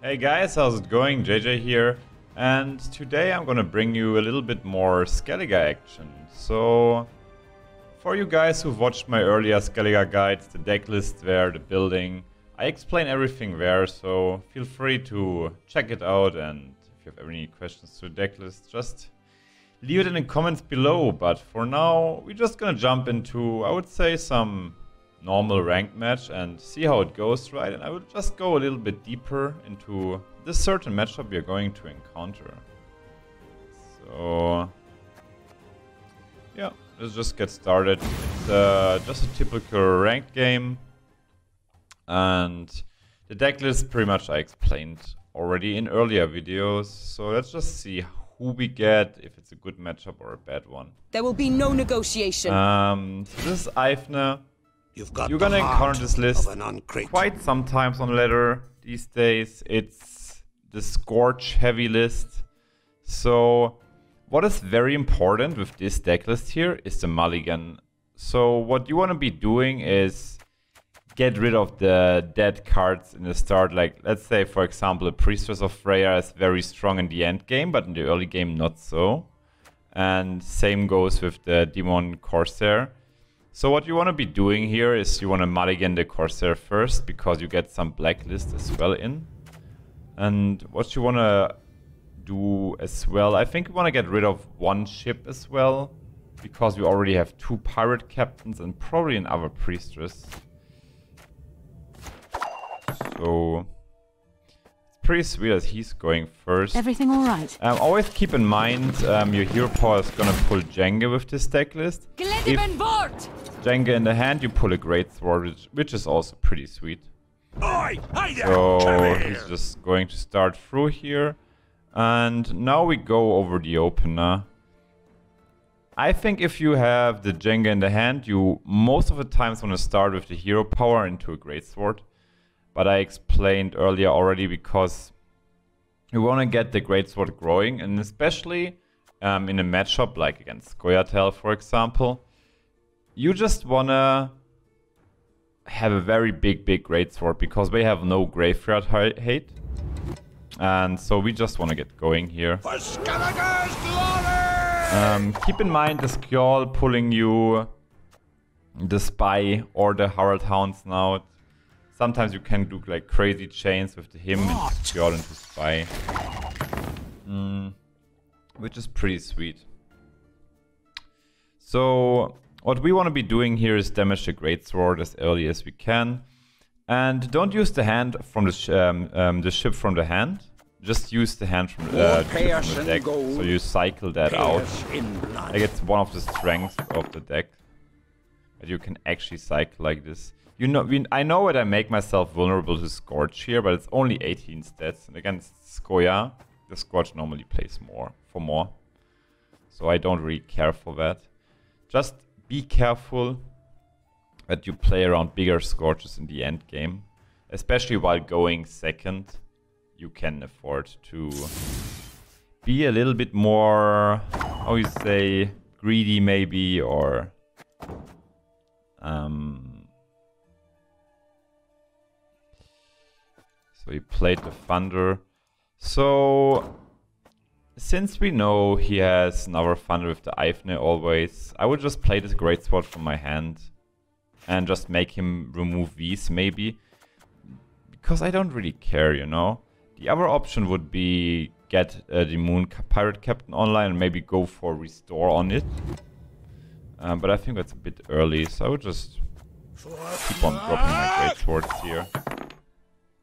Hey guys, how's it going? JJ here, and today I'm gonna bring you a little bit more Skellige action. So, for you guys who've watched my earlier Skellige guides, the deck list there, the building, I explain everything there, so feel free to check it out, and if you have any questions to the deck list, just leave it in the comments below. But for now, we're just gonna jump into, I would say, some normal ranked match and see how it goes, right? And I will just go a little bit deeper into this certain matchup we are going to encounter. So yeah, let's just get started. It's just a typical ranked game, and the deck list pretty much I explained already in earlier videos. So let's just see who we get, if it's a good matchup or a bad one. There will be no negotiation. So this is Eifne. You're gonna encounter this list quite sometimes on ladder these days. It's the Scorch heavy list. So what is very important with this deck list here is the mulligan. So what you want to be doing is get rid of the dead cards in the start. Like, let's say for example a Priestess of Freya is very strong in the end game, but in the early game not so. And same goes with the Demon Corsair. So what you want to be doing here is you want to mulligan the Corsair first, because you get some blacklist as well in. And what you want to do as well, I think you want to get rid of one ship as well, because we already have 2 pirate captains and probably another priestess. So it's pretty sweet as he's going first. Everything all right? Always keep in mind your hero power is gonna pull Jenga with this deck list. If Jenga in the hand, you pull a Greatsword, which is also pretty sweet. So he's just going to start through here. And now we go over the opener. I think if you have the Jenga in the hand, you most of the times want to start with the hero power into a Greatsword. But I explained earlier already, because you want to get the Greatsword growing, and especially in a matchup like against Skellige, for example, you just want to have a very big Greatsword, because they have no graveyard hate. And so we just want to get going here. For Skellige's glory! Keep in mind the Skjold pulling you the Spy or the Harald Hounds now. Sometimes you can do like crazy chains with the him and Skjold into Spy. Which is pretty sweet. So what we want to be doing here is damage the Greatsword as early as we can. And don't use the hand from the ship from the hand. Just use the hand from the deck. So you cycle that out. Like, it's one of the strengths of the deck, that you can actually cycle like this. You know, I know that I make myself vulnerable to Scorch here, but it's only 18 stats. And against Skellige, the Scorch normally plays for more. So I don't really care for that. Just be careful that you play around bigger Scorches in the end game. Especially while going second, you can afford to be a little bit more, how you say, greedy maybe, or so he played the Thunder. So since we know he has another Thunder with the Eifne always, I would just play this Greatsword from my hand and just make him remove these maybe, because I don't really care, you know. The other option would be get the Moon Pirate Captain online and maybe go for Restore on it. But I think that's a bit early, so I would just keep on dropping my Greatswords here.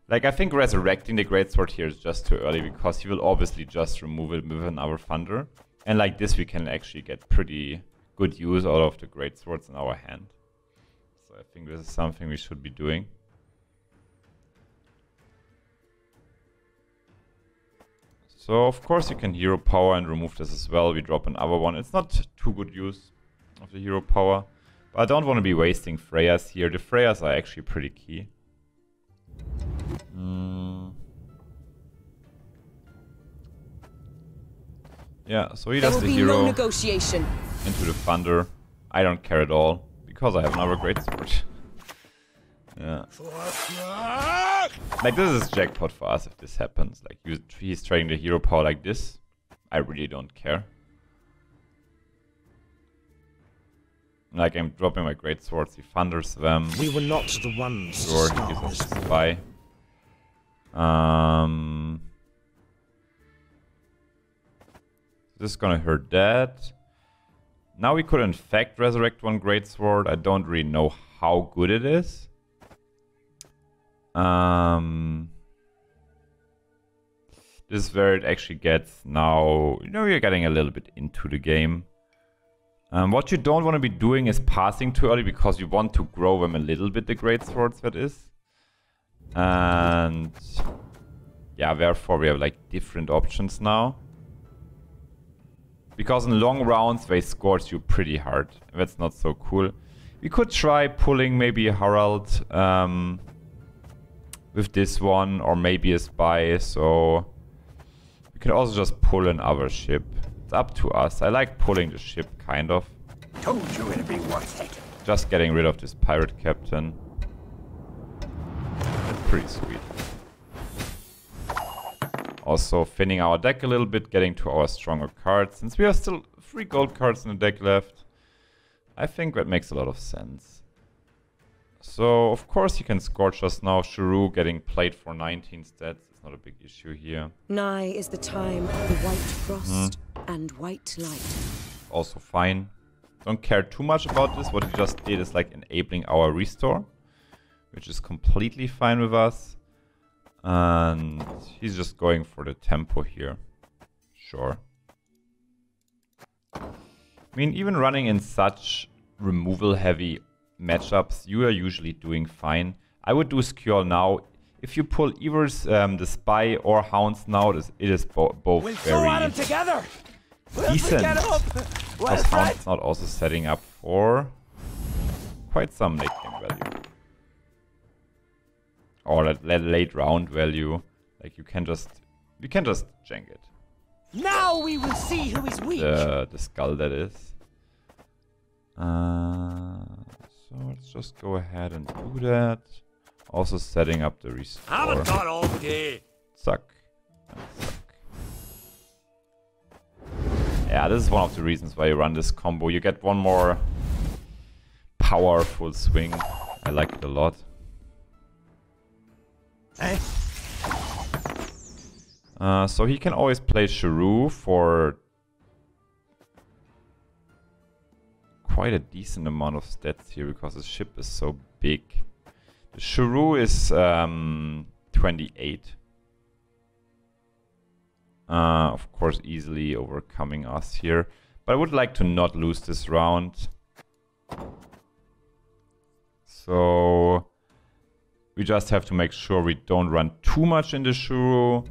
Like, I think resurrecting the Greatsword here is just too early, because he will obviously just remove it with another Thunder. And like this we can actually get pretty good use out of the Greatswords in our hand. So I think this is something we should be doing. So of course you can hero power and remove this as well. We drop another one. It's not too good use of the hero power, but I don't want to be wasting Freyas here. The Freyas are actually pretty key. Yeah, so he does the hero into the Thunder. I don't care at all, because I have another Greatsword. Yeah. Like, this is jackpot for us if this happens. Like, he's trading the hero power like this. I really don't care. Like, I'm dropping my greatswords, he thunders them. We were not the ones. Sure, he gives us a spy. This is gonna hurt that. Now we could in fact resurrect one greatsword. I don't really know how good it is. This is where it actually gets now. You know, we're getting a little bit into the game. What you don't want to be doing is passing too early because you want to grow them a little bit, the greatswords, that is. And yeah, therefore we have like different options now. Because in long rounds they scorch you pretty hard. That's not so cool. We could try pulling maybe a Herald with this one, or maybe a spy, so we can also just pull another ship. It's up to us. I like pulling the ship, kind of. Told you it'd be worth it. Just getting rid of this pirate captain. That's pretty sweet. Also thinning our deck a little bit, getting to our stronger cards. Since we have still 3 gold cards in the deck left, I think that makes a lot of sense. So, of course, he can scorch us now. Shrew getting played for 19 stats. It's not a big issue here. Nigh is the time of the white frost and white light. Also fine. Don't care too much about this. What he just did is like enabling our restore, which is completely fine with us. And he's just going for the tempo here. Sure. I mean, even running in such removal-heavy matchups, you are usually doing fine. I would do Skjold now. If you pull either the Spy or Hounds now, it is both very decent. Because Hounds not also setting up for quite some late game value. Or late round value. Like we can just jank it. Now we will see who is weak. The skull, that is. So let's just go ahead and do that. Also setting up the restore. Haven't got all day. Suck. And suck. Yeah, this is one of the reasons why you run this combo. You get one more powerful swing. I like it a lot. Eh? So he can always play Shrew for quite a decent amount of stats here because his ship is so big. The Shrew is 28. Of course, easily overcoming us here. But I would like to not lose this round. So we just have to make sure we don't run too much in the Shrew.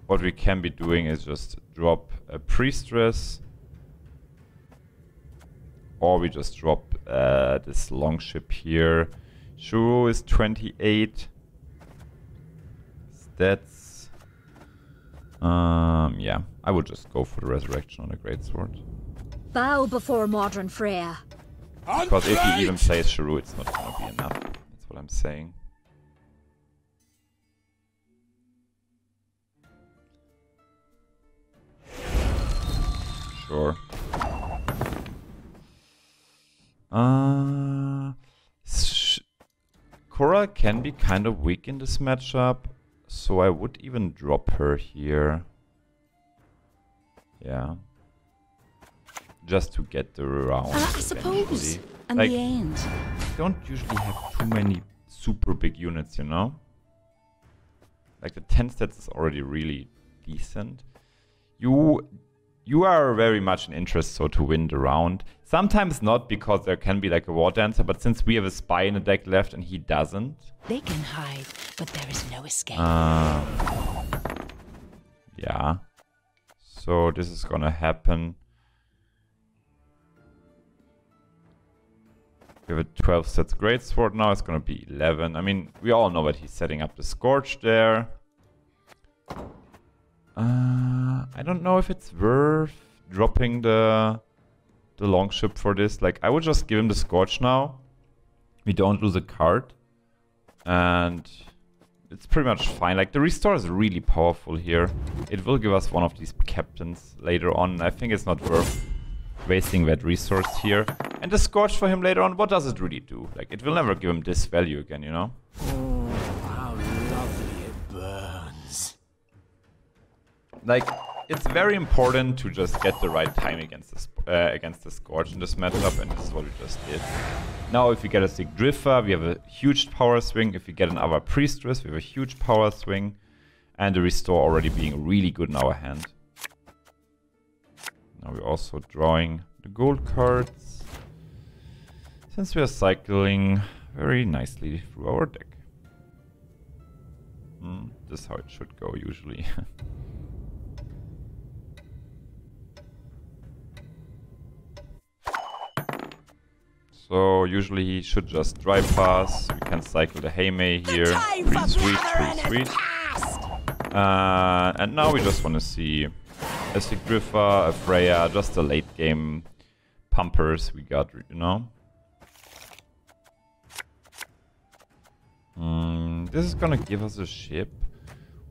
What we can be doing is just drop a Priestess. Or we just drop this Longship here. Shrew is 28. Stats. Yeah, I would just go for the Resurrection on a Greatsword. Bow before modern Freya. Because if he even plays Shrew, it's not gonna be enough. That's what I'm saying. Sure. Cora can be kind of weak in this matchup, so I would even drop her here. Yeah. Just to get the round. I suppose. And like, the end. Don't usually have too many super big units, you know? Like the 10 stats is already really decent. You are very much in interest so to win the round. Sometimes not, because there can be like a War Dancer, but since we have a Spy in the deck left and he doesn't. They can hide, but there is no escape. Yeah. So this is gonna happen. We have a 12 stats Greatsword now, it's gonna be 11. I mean, we all know that he's setting up the Scourge there. I don't know if it's worth dropping the Longship for this. Like, I would just give him the Scourge now. We don't lose a card. And it's pretty much fine. Like, the restore is really powerful here. It will give us one of these captains later on. I think it's not worth wasting that resource here. And the Scorch for him later on, what does it really do? Like, it will never give him this value again, you know? Oh, how lovely it burns. Like, it's very important to just get the right time against the Scorch in this matchup, and this is what we just did. Now, if we get a Sigdrifa, we have a huge power swing. If we get another Priestess, we have a huge power swing. And the Restore already being really good in our hand. Now we're also drawing the gold cards, since we are cycling very nicely through our deck. This is how it should go usually. So usually he should just dry pass. We can cycle the Heimei here. Pretty sweet, pretty sweet. And now we just want to see a Sigdrifa, a Freya, just the late game pumpers we got, you know. This is gonna give us a ship.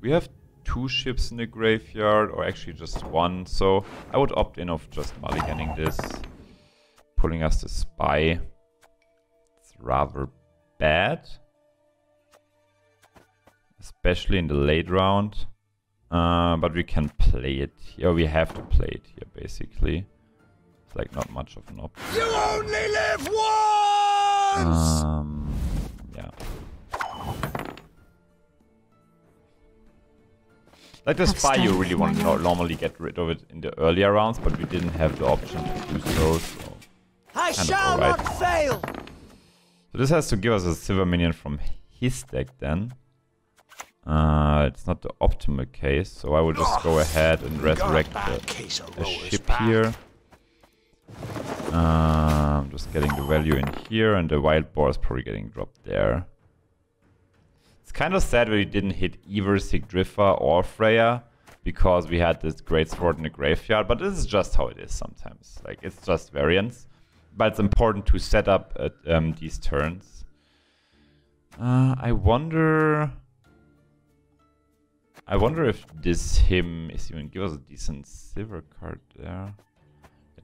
We have 2 ships in the graveyard, or actually just 1. So I would opt in of just mulliganing this, pulling us the Spy. It's rather bad, especially in the late round. But we can play it here. We have to play it here, basically. It's like not much of an option. You only live once! Yeah. Like the Spy, you really want to normally get rid of it in the earlier rounds, but we didn't have the option to do so. So I shall not fail! So this has to give us a silver minion from his deck then. It's not the optimal case, so I will just go ahead and resurrect the ship here. Just getting the value in here, and the wild boar is probably getting dropped there. It's kind of sad that we didn't hit either Sigdrifa or Freya, because we had this Greatsword in the graveyard, but this is just how it is sometimes. Like, it's just variance. But it's important to set up these turns. I wonder if this him is even give us a decent silver card there.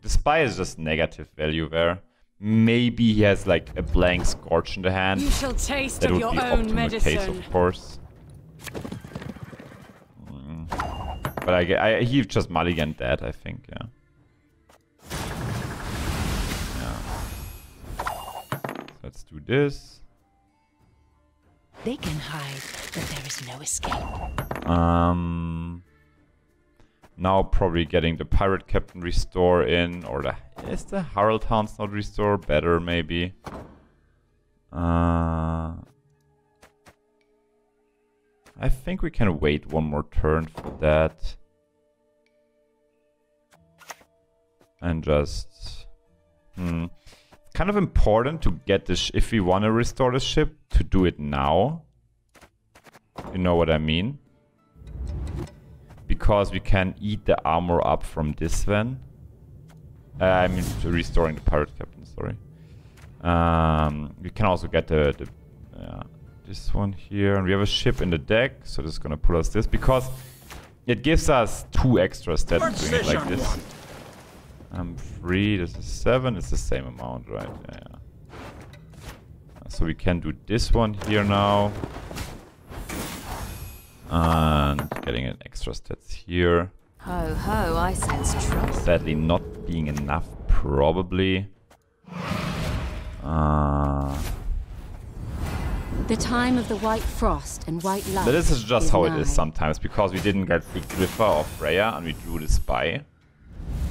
The Spy is just negative value there. Maybe he has like a blank Scorch in the hand. You shall taste that of would your be own optimal medicine. case, of course. But he just mulliganed that, I think, yeah. Let's do this. They can hide, but there is no escape. Now probably getting the Pirate Captain Restore in, or is the Harald Hound's not Restore better maybe? I think we can wait one more turn for that. And just... kind of important to get this, if we want to restore the ship, to do it now. You know what I mean? Because we can eat the armor up from this one. I mean, restoring the Pirate Captain, sorry. We can also get this one here. And we have a ship in the deck, so this is going to pull us this. Because it gives us 2 extra stats doing it like this. 3, this is 7, it's the same amount, right? Yeah. So we can do this one here now. And getting an extra stats here. Ho ho, I sense trouble. Sadly not being enough, probably. The time of the white frost and white light. But this is just how it nigh. is sometimes, because we didn't get Sigdrifa or Freya and we drew the Spy.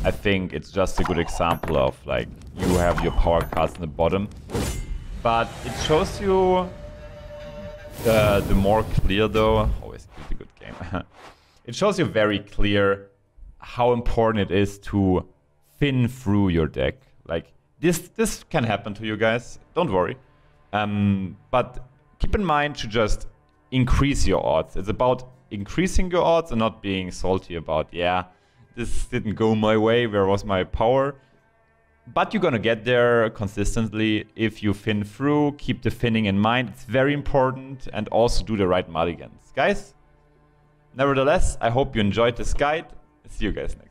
I think it's just a good example of, like, you have your power cards in the bottom, but it shows you the more clear, though. Always a good game. It shows you very clear how important it is to thin through your deck. Like, this can happen to you guys. Don't worry. But keep in mind to just increase your odds. It's about increasing your odds and not being salty about, yeah, this didn't go my way, where was my power? But you're gonna get there consistently if you fin through, keep the finning in mind. It's very important, and also do the right mulligans. Guys, nevertheless, I hope you enjoyed this guide. See you guys next time.